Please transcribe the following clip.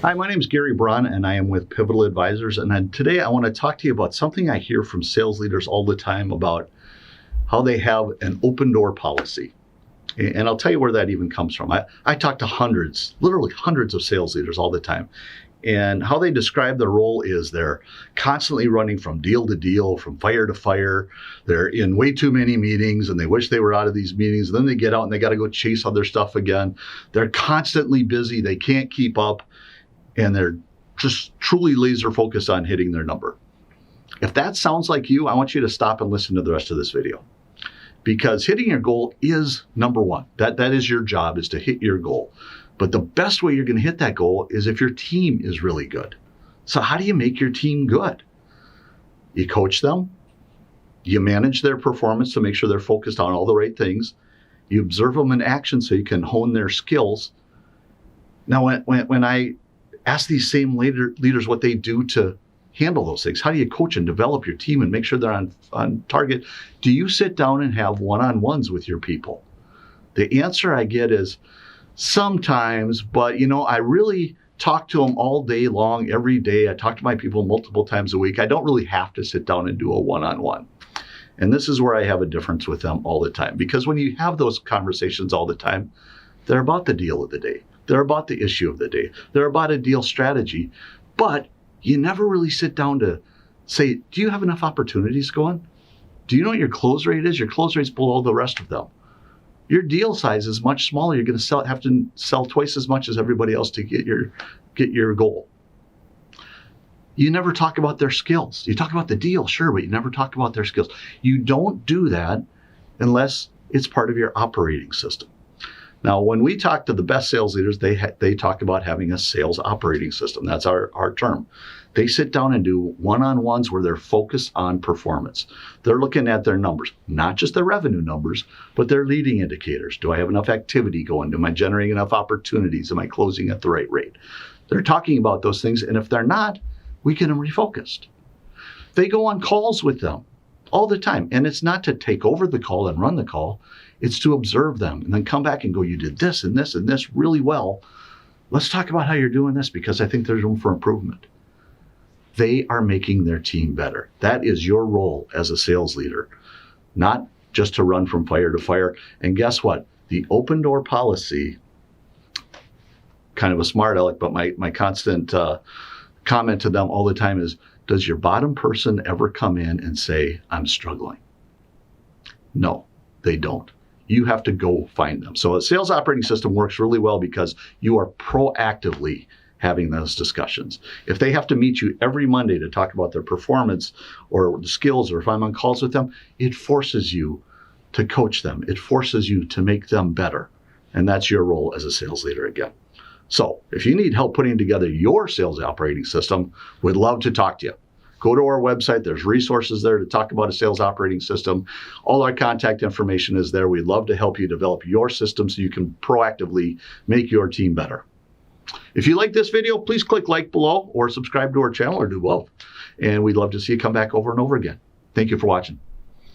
Hi, my name is Gary Braun, and I am with Pivotal Advisors. And today I want to talk to you about something I hear from sales leaders all the time about how they have an open door policy. And I'll tell you where that even comes from. I talk to hundreds, literally hundreds of sales leaders all the time. And how they describe their role is they're constantly running from deal to deal, from fire to fire. They're in way too many meetings and they wish they were out of these meetings. And then they get out and they got to go chase other stuff again. They're constantly busy. They can't keep up. And they're just truly laser focused on hitting their number. If that sounds like you, I want you to stop and listen to the rest of this video. Because hitting your goal is number one. That is your job, is to hit your goal. But the best way you're going to hit that goal is if your team is really good. So how do you make your team good? You coach them. You manage their performance to make sure they're focused on all the right things. You observe them in action so you can hone their skills. Now, when I ask these same leaders what they do to handle those things, how do you coach and develop your team and make sure they're on target? Do you sit down and have one-on-ones with your people? The answer I get is sometimes, but I really talk to them all day long, every day. I talk to my people multiple times a week. I don't really have to sit down and do a one-on-one. And this is where I have a difference with them all the time. Because when you have those conversations all the time, they're about the deal of the day. They're about the issue of the day. They're about a deal strategy. But you never really sit down to say, do you have enough opportunities going? Do you know what your close rate is? Your close rate's below the rest of them. Your deal size is much smaller. You're going to have to sell twice as much as everybody else to get your goal. You never talk about their skills. You talk about the deal, sure, but you never talk about their skills. You don't do that unless it's part of your operating system. Now, when we talk to the best sales leaders, they talk about having a sales operating system. That's our term. They sit down and do one-on-ones where they're focused on performance. They're looking at their numbers, not just their revenue numbers, but their leading indicators. Do I have enough activity going? Am I generating enough opportunities? Am I closing at the right rate? They're talking about those things, and if they're not, we get them refocused. They go on calls with them all the time, and it's not to take over the call and run the call. It's to observe them and then come back and go, you did this and this and this really well. Let's talk about how you're doing this because I think there's room for improvement. They are making their team better. That is your role as a sales leader, not just to run from fire to fire. And guess what? The open door policy, kind of a smart aleck, but my constant comment to them all the time is, does your bottom person ever come in and say, I'm struggling? No, they don't. You have to go find them. So a sales operating system works really well because you are proactively having those discussions. If they have to meet you every Monday to talk about their performance or the skills, or if I'm on calls with them, it forces you to coach them. It forces you to make them better. And that's your role as a sales leader again. So if you need help putting together your sales operating system, we'd love to talk to you. Go to our website. There's resources there to talk about a sales operating system. All our contact information is there. We'd love to help you develop your system so you can proactively make your team better. If you like this video, please click like below or subscribe to our channel or do both. And we'd love to see you come back over and over again. Thank you for watching.